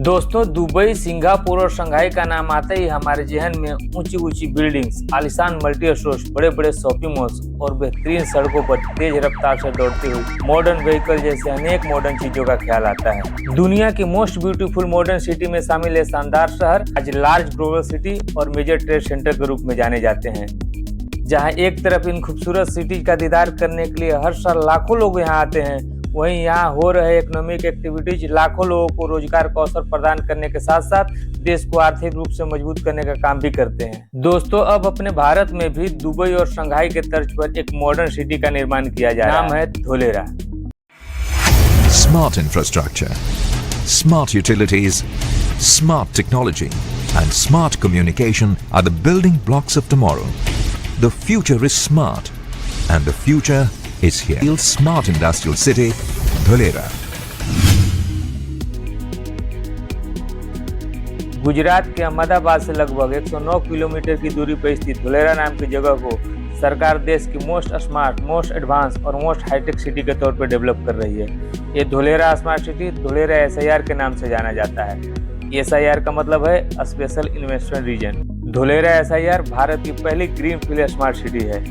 दोस्तों, Dubai, Singapore और Shanghai का नाम आते ही हमारे जहन में ऊंची ऊंची बिल्डिंग्स, आलीशान मल्टी स्टोर्स, बड़े बड़े शॉपिंग मॉल्स और बेहतरीन सड़कों पर तेज रफ्तार से दौड़ती हुई मॉडर्न व्हीकल जैसे अनेक मॉडर्न चीजों का ख्याल आता है। दुनिया की मोस्ट ब्यूटीफुल मॉडर्न सिटी में शामिल है शानदार शहर आज लार्ज ग्लोबल सिटी और मेजर ट्रेड सेंटर के रूप में जाने जाते हैं। जहां एक तरफ इन खूबसूरत सिटी का दीदार करने के लिए हर साल लाखों लोग यहां आते हैं, वहीं यहाँ हो रहे इकोनॉमिक एक्टिविटीज लाखों लोगों को रोजगार का अवसर प्रदान करने के साथ साथ देश को आर्थिक रूप से मजबूत करने का काम भी करते हैं। दोस्तों, अब अपने भारत में भी दुबई और शंघाई के तर्ज पर एक मॉडर्न सिटी का निर्माण किया जा रहा है। नाम है Dholera. Smart infrastructure, smart utilities, smart technology and smart communication are the building blocks of tomorrow. The future is smart and the future is here. Smart Industrial City, Dholera. Gujarat के अहमदाबाद से लगभग 109 किलोमीटर की दूरी पर स्थित धोलेरा नाम की जगह को सरकार देश की मोस्ट स्मार्ट, मोस्ट एडवांस और मोस्ट हाईटेक सिटी के तौर पर डेवलप कर रही है। ये Dholera smart city Dholera SIR के नाम से जाना जाता है। SIR का मतलब है special investment region. Dholera SIR Bharat की पहली ग्रीन फील्ड स्मार्ट सिटी है।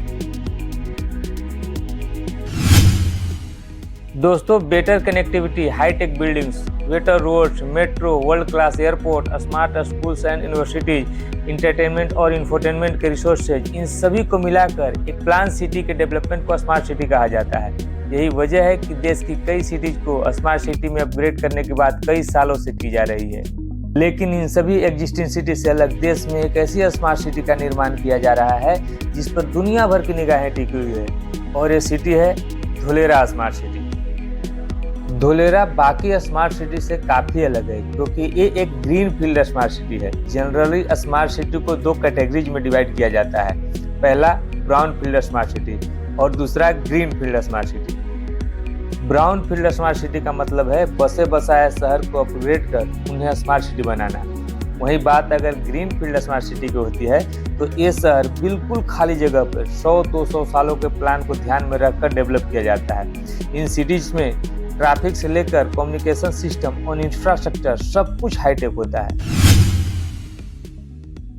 दोस्तों, better connectivity, high tech buildings, better roads, metro, world class airport, smart schools and universities, entertainment और इंफोटेनमेंट के रिसोर्सेज, इन सभी को मिलाकर एक प्लान सिटी के डेवलपमेंट को स्मार्ट सिटी कहा जाता है। यही वजह है कि देश की कई सिटीज को स्मार्ट सिटी में अपग्रेड करने की बात कई सालों से की जा रही है। लेकिन इन सभी एग्जिस्टिंग सिटी से अलग देश में एक ऐसी स्मार्ट सिटी का निर्माण किया जा रहा है जिस पर दुनिया भर की निगाहें टिकी हुई है, और ये सिटी है धोलेरा स्मार्ट सिटी। धोलेरा बाकी स्मार्ट सिटी से काफी अलग है क्योंकि ये एक ग्रीन फील्ड स्मार्ट सिटी है। जनरली स्मार्ट सिटी को दो कैटेगरीज में डिवाइड किया जाता है, पहला ब्राउन फील्ड स्मार्ट सिटी और दूसरा green field smart city. Brown field smart city का मतलब है बसे बसाए शहर को अपग्रेड कर उन्हें स्मार्ट सिटी बनाना। वही बात अगर ग्रीन फील्ड स्मार्ट सिटी की होती है तो ये शहर बिल्कुल खाली जगह पर 100-200 सालों के प्लान को ध्यान में रखकर डेवलप किया जाता है। इन सिटीज में ट्रैफिक से लेकर कम्युनिकेशन सिस्टम और इंफ्रास्ट्रक्चर सब कुछ हाईटेक होता है।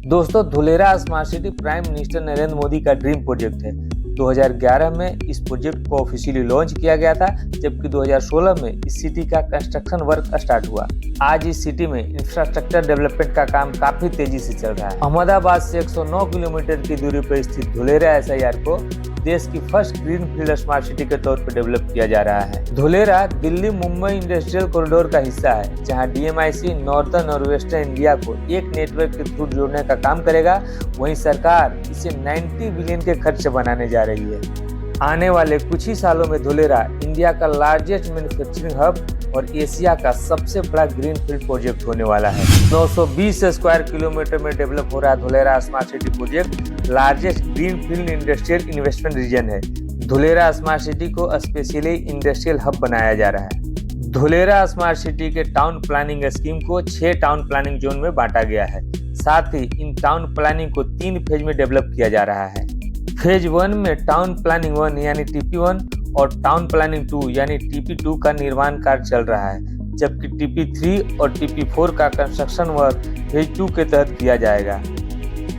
दोस्तों, Dholera smart city prime minister Narendra Modi का ड्रीम प्रोजेक्ट है। 2011 में इस प्रोजेक्ट को ऑफिशियली लॉन्च किया गया था, जबकि 2016 में इस सिटी का कंस्ट्रक्शन वर्क स्टार्ट हुआ। आज इस सिटी में इंफ्रास्ट्रक्चर डेवलपमेंट का काम काफी तेजी से चल रहा है। अहमदाबाद से 109 किलोमीटर की दूरी पर स्थित धोलेरा SIR को देश की first green field smart city के तौर पर डेवलप किया जा रहा है। धोलेरा दिल्ली मुंबई इंडस्ट्रियल कॉरिडोर का हिस्सा है, जहां DMIC नॉर्दर्न और वेस्टर्न इंडिया को एक नेटवर्क के थ्रू जोड़ने का काम करेगा। वहीं सरकार इसे 90 बिलियन के खर्च से बनाने जा रही है। आने वाले कुछ ही सालों में धोलेरा इंडिया का लार्जेस्ट मैन्युफैक्चरिंग हब और एशिया का सबसे बड़ा ग्रीन फील्ड प्रोजेक्ट होने वाला है। 920 स्क्वायर किलोमीटर में डेवलप हो रहा Dholera smart city project largest green field industrial investment region है। धोलेरा स्मार्ट सिटी को स्पेशली इंडस्ट्रियल हब बनाया जा रहा है। धोलेरा स्मार्ट सिटी के टाउन प्लानिंग स्कीम को 6 टाउन प्लानिंग जोन में बांटा गया है। साथ ही इन टाउन प्लानिंग को 3 फेज में डेवलप किया जा रहा है। फेज 1 में टाउन प्लानिंग 1 यानी TP1 और टाउन प्लानिंग 2 यानी TP2 का निर्माण कार्य चल रहा है, जबकि TP3 और TP4 का कंस्ट्रक्शन वर्क फेज 2 के तहत किया जाएगा।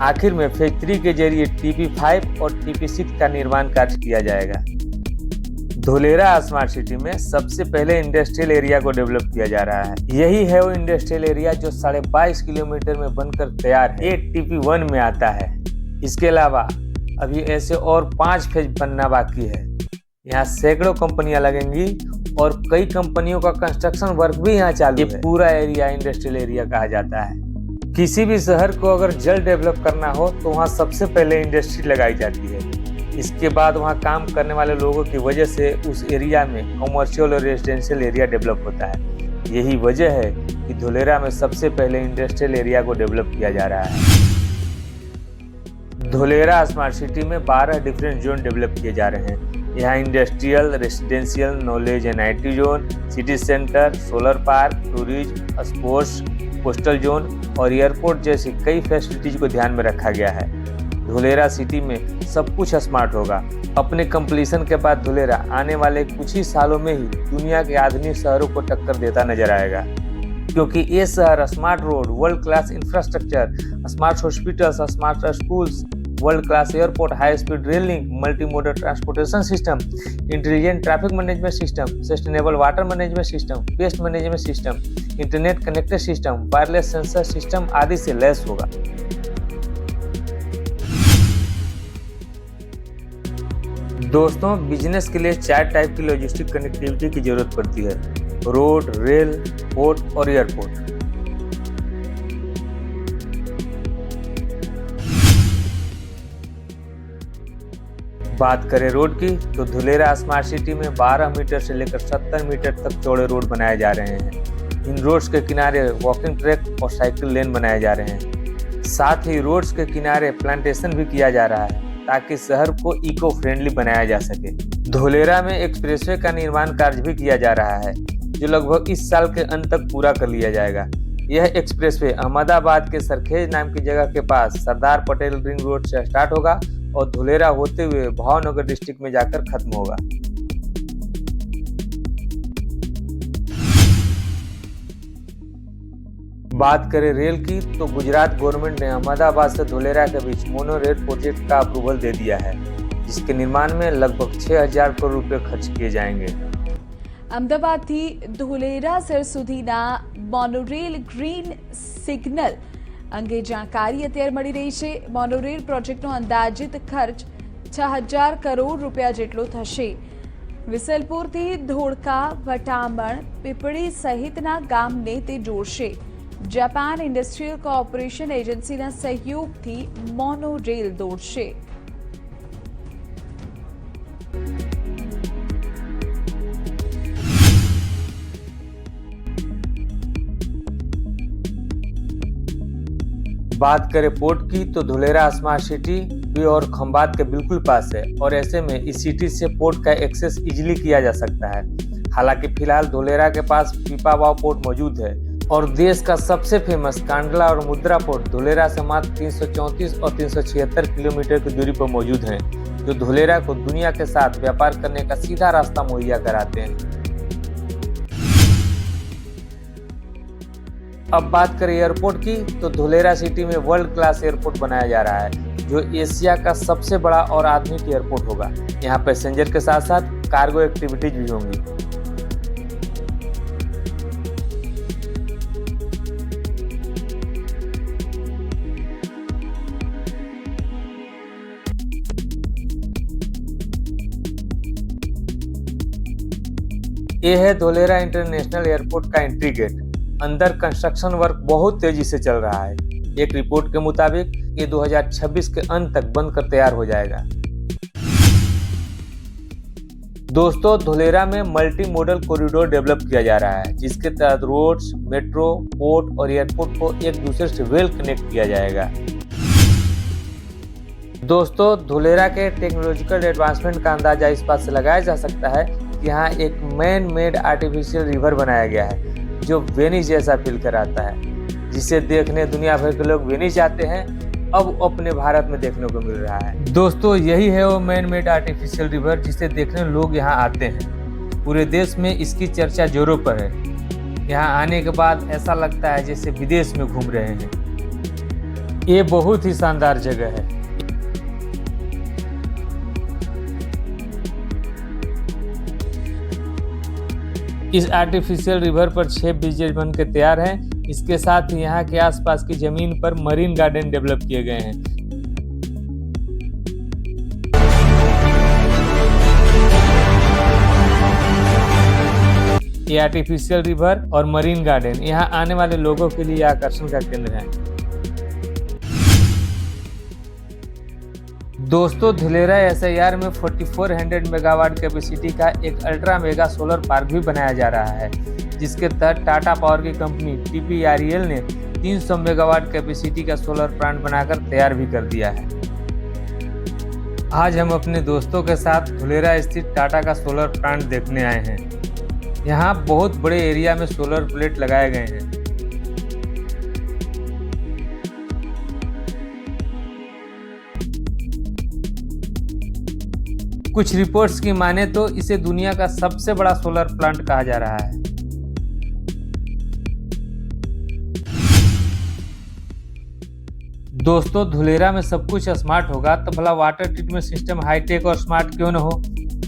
आखिर में फेज 3 के जरिए TP5 और TP6 का निर्माण कार्य किया जाएगा। धोलेरा स्मार्ट सिटी में सबसे पहले इंडस्ट्रियल एरिया को डेवलप किया जा रहा है। यही है वो इंडस्ट्रियल एरिया जो 22.5 किलोमीटर में बनकर तैयार है। ये TP1 में आता है। इसके अलावा अभी ऐसे और 5 फेज बनना बाकी है। यहाँ सैकड़ों कंपनियां लगेंगी और कई कंपनियों का कंस्ट्रक्शन वर्क भी यहाँ चालू है। पूरा एरिया इंडस्ट्रियल एरिया कहा जाता है। किसी भी शहर को अगर जल्द डेवलप करना हो तो वहाँ सबसे पहले इंडस्ट्री लगाई जाती है। इसके बाद वहाँ काम करने वाले लोगों की वजह से उस एरिया में कमर्शियल और रेजिडेंशियल एरिया डेवलप होता है। यही वजह है कि धोलेरा में सबसे पहले इंडस्ट्रियल एरिया को डेवलप किया जा रहा है। धोलेरा स्मार्ट सिटी में 12 डिफरेंट जोन डेवलप किए जा रहे हैं। यहाँ industrial, residential, knowledge and IT zone, city centre, solar park, tourism, sports, coastal zone और एयरपोर्ट जैसी कई फैसिलिटीज को ध्यान में रखा गया है। धोलेरा सिटी में सब कुछ स्मार्ट होगा। अपने कंप्लीशन के बाद धोलेरा आने वाले कुछ ही सालों में ही दुनिया के आधुनिक शहरों को टक्कर देता नजर आएगा। क्योंकि ये शहर smart road, world class infrastructure, smart hospitals, smart schools, world class airport, high speed rail link, multi modal transportation system, intelligent traffic management system, sustainable water management system, waste management system, internet connected system, wireless sensor system आदि से lace होगा। दोस्तों, business के लिए 4 type की logistic connectivity की जरूरत पड़ती है: रोड, रेल, पोर्ट और एयरपोर्ट। बात करें रोड की तो धुलेरा स्मार्ट सिटी में 12 मीटर से लेकर 70 मीटर तक चौड़े रोड बनाए जा रहे हैं। इन रोड्स के किनारे वॉकिंग ट्रैक और साइकिल लेन बनाए जा रहे हैं। साथ ही रोड्स के किनारे प्लांटेशन भी किया जा रहा है ताकि शहर को इको फ्रेंडली बनाया जा सके। धुलेरा में एक्सप्रेसवे का निर्माण कार्य भी किया जा रहा है जो लगभग इस साल के अंत तक पूरा कर लिया जाएगा। यह एक्सप्रेसवे अहमदाबाद के सरखेज नाम की जगह के पास सरदार पटेल रिंग रोड से स्टार्ट होगा और धुलेरा होते हुए भावनगर डिस्ट्रिक्ट में जाकर खत्म होगा। बात करें रेल की तो गुजरात गवर्नमेंट ने अहमदाबाद से धुलेरा के बीच मोनो रेल प्रोजेक्ट का अप्रूवल दे दिया है, जिसके निर्माण में लगभग 6000 करोड़ रुपए खर्च किए जाएंगे। અમદાવાદથી ધોલેરા શહેર સુધીના મોનોરેલ ગ્રીન સિગ્નલ અંગે જાણકારી અત્યારે મળી રહી છે। મોનોરેલ પ્રોજેક્ટનો અંદાજિત ખર્ચ 6000 કરોડ રૂપિયા જેટલો થશે। વિસલપુરથી ધોળકા, વટામણ, પીપળી સહિતના ગામને તે જોડશે। જાપાન ઇન્ડસ્ટ્રીયલ કોઓપરેશન એજન્સીના સહયોગથી મોનોરેલ દોડશે। बात करें पोर्ट की तो धुलेरा स्मार्ट सिटी भी और खंबात के बिल्कुल पास है और ऐसे में इस सिटी से पोर्ट का एक्सेस इजीली किया जा सकता है। हालांकि फिलहाल धुलेरा के पास पीपावाव पोर्ट मौजूद है और देश का सबसे फेमस कांडला और मुद्रा पोर्ट धुलेरा से मात्र 334 और 376 किलोमीटर की दूरी पर मौजूद हैं, जो धुलेरा को दुनिया के साथ व्यापार करने का सीधा रास्ता मुहैया कराते हैं। अब बात करें एयरपोर्ट की तो धुलेरा सिटी में वर्ल्ड क्लास एयरपोर्ट बनाया जा रहा है जो एशिया का सबसे बड़ा और आधुनिक एयरपोर्ट होगा। यहाँ पैसेंजर के साथ साथ कार्गो एक्टिविटीज भी होंगी। ये है धुलेरा इंटरनेशनल एयरपोर्ट का एंट्री गेट। अंदर कंस्ट्रक्शन वर्क बहुत तेजी से चल रहा है। एक रिपोर्ट के मुताबिक ये 2026 के अंत तक बनकर तैयार हो जाएगा। दोस्तों, धुलेरा में मल्टी मोडल कॉरिडोर डेवलप किया जा रहा है, जिसके तहत रोड्स, मेट्रो, पोर्ट और एयरपोर्ट को एक दूसरे से वेल कनेक्ट किया जाएगा। दोस्तों, धुलेरा के टेक्नोलॉजिकल एडवांसमेंट का अंदाजा इस बात से लगाया जा सकता है कि यहाँ एक मैन मेड आर्टिफिशियल रिवर बनाया गया है जो वेनिस जैसा फील कराता है, जिसे देखने दुनिया भर के लोग वेनिस जाते हैं। अब अपने भारत में देखने को मिल रहा है। दोस्तों, यही है वो मैन मेड आर्टिफिशियल रिवर जिसे देखने लोग यहाँ आते हैं। पूरे देश में इसकी चर्चा जोरों पर है। यहाँ आने के बाद ऐसा लगता है जैसे विदेश में घूम रहे हैं। ये बहुत ही शानदार जगह है। इस आर्टिफिशियल रिवर पर 6 ब्रिजेज बन के तैयार हैं। इसके साथ ही यहाँ के आसपास की जमीन पर मरीन गार्डन डेवलप किए गए हैं। ये आर्टिफिशियल रिवर और मरीन गार्डन यहाँ आने वाले लोगों के लिए आकर्षण का केंद्र है। दोस्तों, धुलेरा SIR में 4400 मेगावाट कैपेसिटी का एक अल्ट्रा मेगा सोलर पार्क भी बनाया जा रहा है, जिसके तहत टाटा पावर की कंपनी TPREL ने 300 मेगावाट कैपेसिटी का सोलर प्लांट बनाकर तैयार भी कर दिया है। आज हम अपने दोस्तों के साथ धुलेरा स्थित टाटा का सोलर प्लांट देखने आए हैं। यहाँ बहुत बड़े एरिया में सोलर प्लेट लगाए गए हैं। कुछ रिपोर्ट्स की माने तो इसे दुनिया का सबसे बड़ा सोलर प्लांट कहा जा रहा है। दोस्तों, धुलेरा में सब कुछ स्मार्ट होगा तो भला वाटर ट्रीटमेंट सिस्टम हाईटेक और स्मार्ट क्यों न हो।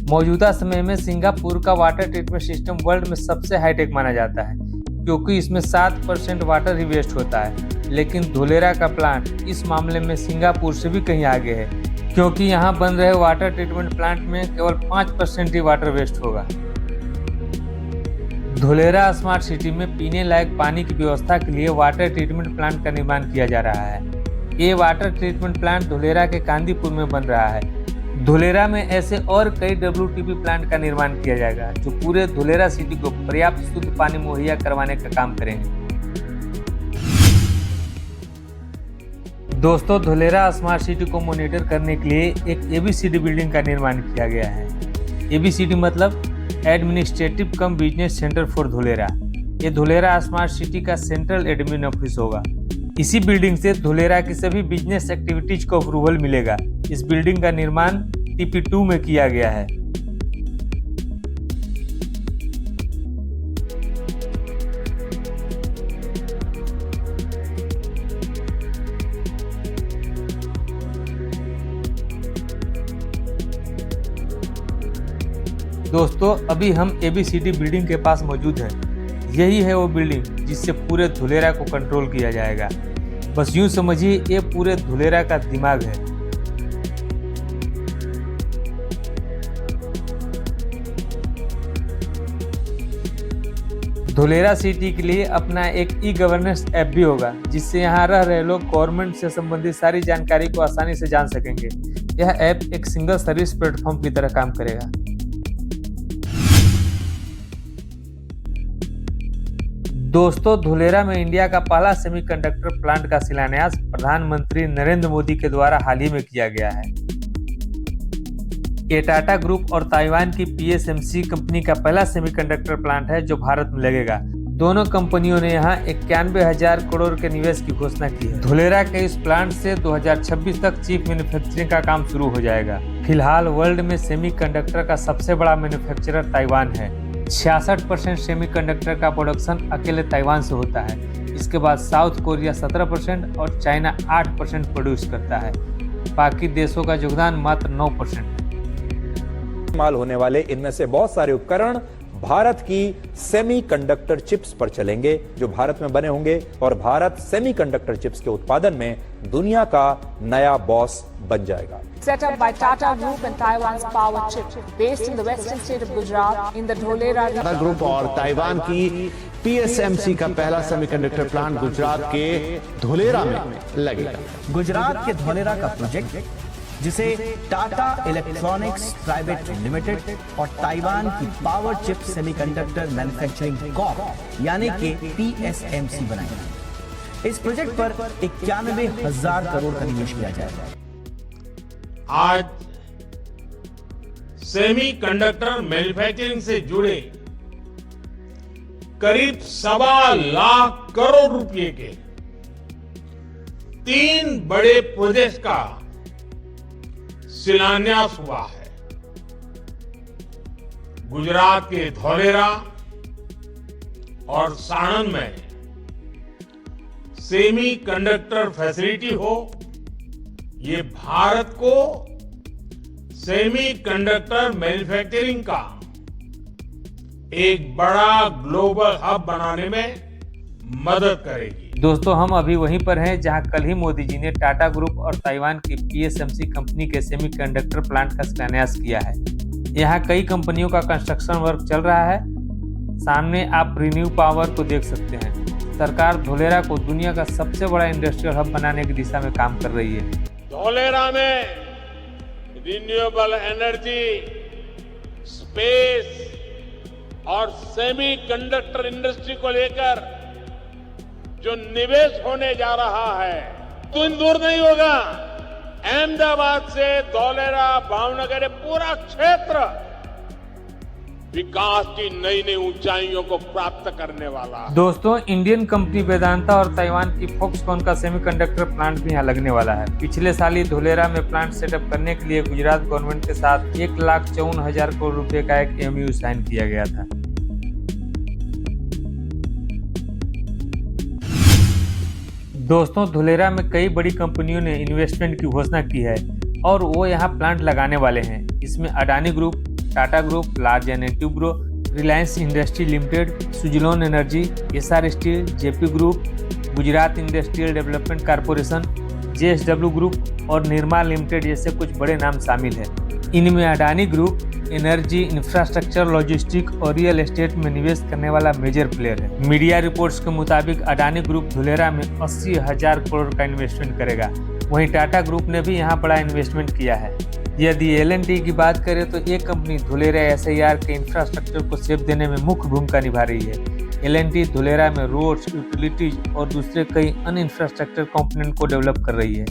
मौजूदा समय में सिंगापुर का वाटर ट्रीटमेंट सिस्टम वर्ल्ड में सबसे हाईटेक माना जाता है, क्योंकि इसमें 7% वाटर ही वेस्ट होता है। लेकिन धुलेरा का प्लांट इस मामले में सिंगापुर से भी कहीं आगे है, क्योंकि यहाँ बन रहे वाटर ट्रीटमेंट प्लांट में केवल 5% ही वाटर वेस्ट होगा। धुलेरा स्मार्ट सिटी में पीने लायक पानी की व्यवस्था के लिए वाटर ट्रीटमेंट प्लांट का निर्माण किया जा रहा है। ये वाटर ट्रीटमेंट प्लांट धुलेरा के कांदीपुर में बन रहा है। धुलेरा में ऐसे और कई WTP प्लांट का निर्माण किया जाएगा, जो पूरे धुलेरा सिटी को पर्याप्त शुद्ध पानी मुहैया करवाने का काम करेंगे। दोस्तों, धुलेरा स्मार्ट सिटी को मॉनिटर करने के लिए एक ABCD बिल्डिंग का निर्माण किया गया है। ABCD मतलब administrative come business centre for Dholera. ये धुलेरा स्मार्ट सिटी का सेंट्रल एडमिन ऑफिस होगा। इसी बिल्डिंग से धुलेरा की सभी बिजनेस एक्टिविटीज को अप्रूवल मिलेगा। इस बिल्डिंग का निर्माण TP2 में किया गया है। दोस्तों, अभी हम ABCD बिल्डिंग के पास मौजूद हैं। यही है वो बिल्डिंग जिससे पूरे धुलेरा को कंट्रोल किया जाएगा। बस यूं समझिए, ये पूरे धुलेरा का दिमाग है। धुलेरा सिटी के लिए अपना एक ई-गवर्नेंस ऐप भी होगा, जिससे यहाँ रह रहे लोग गवर्नमेंट से संबंधित सारी जानकारी को आसानी से जान सकेंगे। यह ऐप एक सिंगल सर्विस प्लेटफॉर्म की तरह काम करेगा। दोस्तों, धुलेरा में इंडिया का पहला सेमीकंडक्टर प्लांट का शिलान्यास प्रधानमंत्री नरेंद्र मोदी के द्वारा हाल ही में किया गया है। ये टाटा ग्रुप और ताइवान की PSMC कंपनी का पहला सेमीकंडक्टर प्लांट है जो भारत में लगेगा। दोनों कंपनियों ने यहाँ 91,000 करोड़ के निवेश की घोषणा की है। धुलेरा के इस प्लांट से 2026 तक चिप मैन्युफैक्चरिंग का काम शुरू हो जाएगा। फिलहाल वर्ल्ड में सेमीकंडक्टर का सबसे बड़ा मैन्युफैक्चरर ताइवान है। 66% सेमीकंडक्टर का प्रोडक्शन अकेले ताइवान से होता है। इसके बाद साउथ कोरिया 17% और चाइना 8% प्रोड्यूस करता है। बाकी देशों का योगदान मात्र 9% है। इस्तेमाल होने वाले इनमें से बहुत सारे उपकरण भारत की सेमीकंडक्टर चिप्स पर चलेंगे, जो भारत में बने होंगे, और भारत सेमीकंडक्टर चिप्स के उत्पादन में दुनिया का नया बॉस बन जाएगा। Set up by Tata Group and Taiwan's Power Chip, based in the western state of Gujarat, in the Dholera region. Tata group और ताइवान की PSMC का पहला सेमीकंडक्टर प्लांट गुजरात के धुलेरा में लगेगा। गुजरात के धुलेरा का प्रोजेक्ट, जिसे टाटा इलेक्ट्रॉनिक्स प्राइवेट लिमिटेड और ताइवान की power chip semiconductor manufacturing Corp यानी कि PSMC बनाएगा। इस प्रोजेक्ट पर 91,000 करोड़ का निवेश किया जाएगा। आज सेमीकंडक्टर मैन्युफैक्चरिंग से जुड़े करीब 1.25 लाख करोड़ रुपए के 3 बड़े प्रोजेक्ट का शिलान्यास हुआ है। गुजरात के धौलेरा और साणंद में सेमीकंडक्टर फैसिलिटी हो, ये भारत को सेमीकंडक्टर मैन्युफैक्चरिंग का एक बड़ा ग्लोबल हब बनाने में मदद करेगी। दोस्तों, हम अभी वहीं पर हैं जहां कल ही मोदी जी ने टाटा ग्रुप और ताइवान की PSMC कंपनी के सेमीकंडक्टर प्लांट का शिलान्यास किया है। यहां कई कंपनियों का कंस्ट्रक्शन वर्क चल रहा है। सामने आप रिन्यू पावर को देख सकते हैं। सरकार धुलेरा को दुनिया का सबसे बड़ा इंडस्ट्रियल हब बनाने की दिशा में काम कर रही है। धौलेरा में रिन्यूएबल एनर्जी, स्पेस और सेमीकंडक्टर इंडस्ट्री को लेकर जो निवेश होने जा रहा है, तो दूर नहीं होगा। अहमदाबाद से धौलेरा, भावनगर, ये पूरा क्षेत्र विकास की नई नई ऊंचाइयों को प्राप्त करने वाला है। दोस्तों, इंडियन कंपनी वेदांता और ताइवान की फॉक्सकॉन का सेमीकंडक्टर प्लांट भी यहाँ लगने वाला है। पिछले साल ही धुलेरा में प्लांट सेटअप करने के लिए गुजरात गवर्नमेंट के साथ 1,54,000 करोड़ रुपए का एक MOU साइन किया गया था। दोस्तों, धुलेरा में कई बड़ी कंपनियों ने इन्वेस्टमेंट की घोषणा की है और वो यहाँ प्लांट लगाने वाले हैं। इसमें Adani group, Tata group, large and Toubro, Reliance industry limited, Suzlon energy, SR steel, JP group, Gujarat industrial development corporation, JSW group और निर्मा लिमिटेड जैसे कुछ बड़े नाम शामिल हैं। इनमें Adani group energy, infrastructure, logistic और रियल एस्टेट में निवेश करने वाला मेजर प्लेयर है। मीडिया रिपोर्ट्स के मुताबिक अडानी ग्रुप धुलेरा में 80,000 करोड़ का इन्वेस्टमेंट करेगा। वहीं टाटा ग्रुप ने भी यहाँ बड़ा इन्वेस्टमेंट किया है। यदि एल&टी की बात करें तो ये कंपनी धुलेरा एसआईआर के इंफ्रास्ट्रक्चर को सेव देने में मुख्य भूमिका निभा रही है। एल&टी धुलेरा में रोड्स, यूटिलिटीज और दूसरे कई अन्य इंफ्रास्ट्रक्चर कंपोनेंट को डेवलप कर रही है।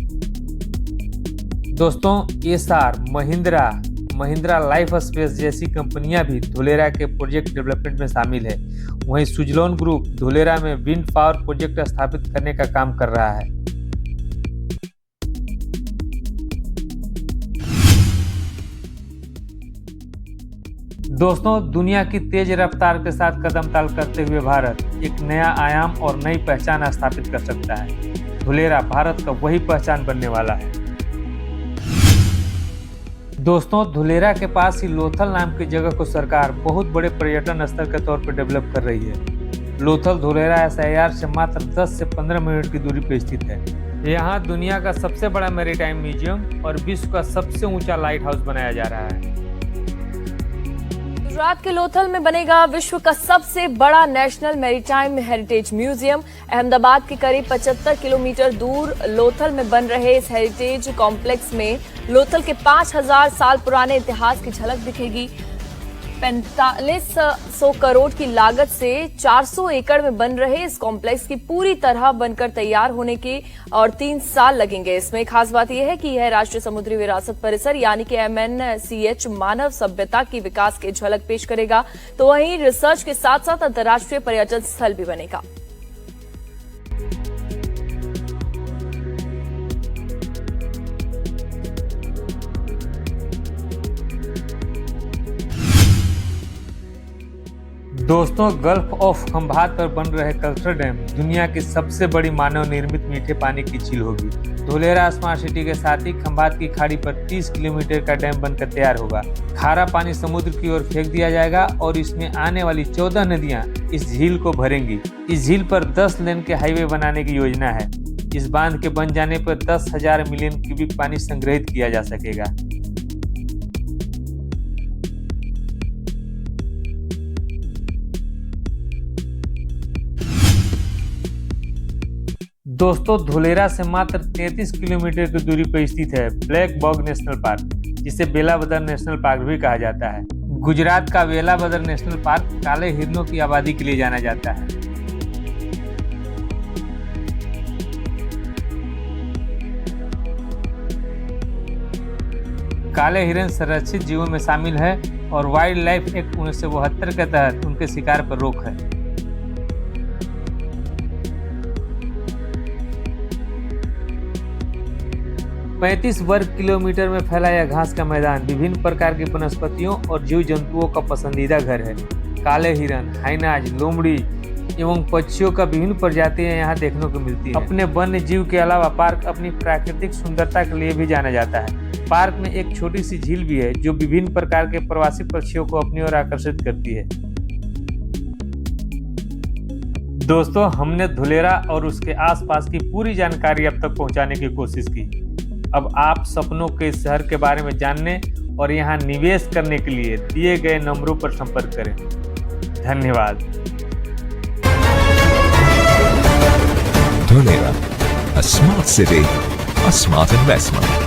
दोस्तों, एसआर, महिंद्रा लाइफ स्पेस जैसी कंपनियां भी धुलेरा के प्रोजेक्ट डेवलपमेंट में शामिल है। वहीं सुजलोन ग्रुप धुलेरा में विंड पावर प्रोजेक्ट स्थापित करने का काम कर रहा है। दोस्तों, दुनिया की तेज रफ्तार के साथ कदम ताल करते हुए भारत एक नया आयाम और नई पहचान स्थापित कर सकता है। धुलेरा भारत का वही पहचान बनने वाला है। दोस्तों, धुलेरा के पास ही लोथल नाम की जगह को सरकार बहुत बड़े पर्यटन स्थल के तौर पर डेवलप कर रही है। लोथल धुलेरा एसआईआर से मात्र 10 से 15 मिनट की दूरी पर स्थित है। यहाँ दुनिया का सबसे बड़ा मैरीटाइम म्यूजियम और विश्व का सबसे ऊंचा लाइट हाउस बनाया जा रहा है। गुजरात के लोथल में बनेगा विश्व का सबसे बड़ा national maritime heritage museum. Ahmedabad के करीब 75 किलोमीटर दूर लोथल में बन रहे इस हेरिटेज कॉम्प्लेक्स में लोथल के 5000 साल पुराने इतिहास की झलक दिखेगी। 4500 करोड़ की लागत से 400 एकड़ में बन रहे इस कॉम्प्लेक्स की पूरी तरह बनकर तैयार होने के और 3 साल लगेंगे। इसमें खास बात यह है कि यह राष्ट्रीय समुद्री विरासत परिसर यानी कि MNCH मानव सभ्यता की विकास की झलक पेश करेगा, तो वहीं रिसर्च के साथ साथ अंतर्राष्ट्रीय पर्यटन स्थल भी बनेगा। दोस्तों, गल्फ ऑफ खंभात पर बन रहे कल्चर डैम दुनिया की सबसे बड़ी मानव निर्मित मीठे पानी की झील होगी। धुलेरा स्मार्ट सिटी के साथ ही खंभात की खाड़ी पर 30 किलोमीटर का डैम बनकर तैयार होगा। खारा पानी समुद्र की ओर फेंक दिया जाएगा और इसमें आने वाली 14 नदियां इस झील को भरेंगी। इस झील पर 10 लेन के हाईवे बनाने की योजना है। इस बांध के बन जाने पर 10,000 मिलियन क्यूबिक पानी संग्रहित किया जा सकेगा। दोस्तों, धुलेरा से मात्र 33 किलोमीटर की दूरी पर स्थित है ब्लैक बॉग नेशनल पार्क, जिसे वेलावदर नेशनल पार्क भी कहा जाता है। गुजरात का वेलावदर नेशनल पार्क काले हिरणों की आबादी के लिए जाना जाता है। काले हिरण संरक्षित जीवों में शामिल है और वाइल्ड लाइफ एक्ट 1972 के तहत उनके शिकार पर रोक है। पैंतीस वर्ग किलोमीटर में फैला यह घास का मैदान विभिन्न प्रकार की वनस्पतियों और जीव जंतुओं का पसंदीदा घर है। काले हिरण, हाइनाज, लोमड़ी एवं पक्षियों का विभिन्न प्रजातियां यहाँ देखने को मिलती हैं। अपने वन्य जीव के अलावा पार्क अपनी प्राकृतिक सुंदरता के लिए भी जाना जाता है। पार्क में एक छोटी सी झील भी है जो विभिन्न प्रकार के प्रवासी पक्षियों को अपनी ओर आकर्षित करती है। दोस्तों, हमने धुलेरा और उसके आसपास की पूरी जानकारी अब तक पहुंचाने की कोशिश की। अब आप सपनों के शहर के बारे में जानने और यहाँ निवेश करने के लिए दिए गए नंबरों पर संपर्क करें। धन्यवाद। Dhulera, a smart city, a smart investment.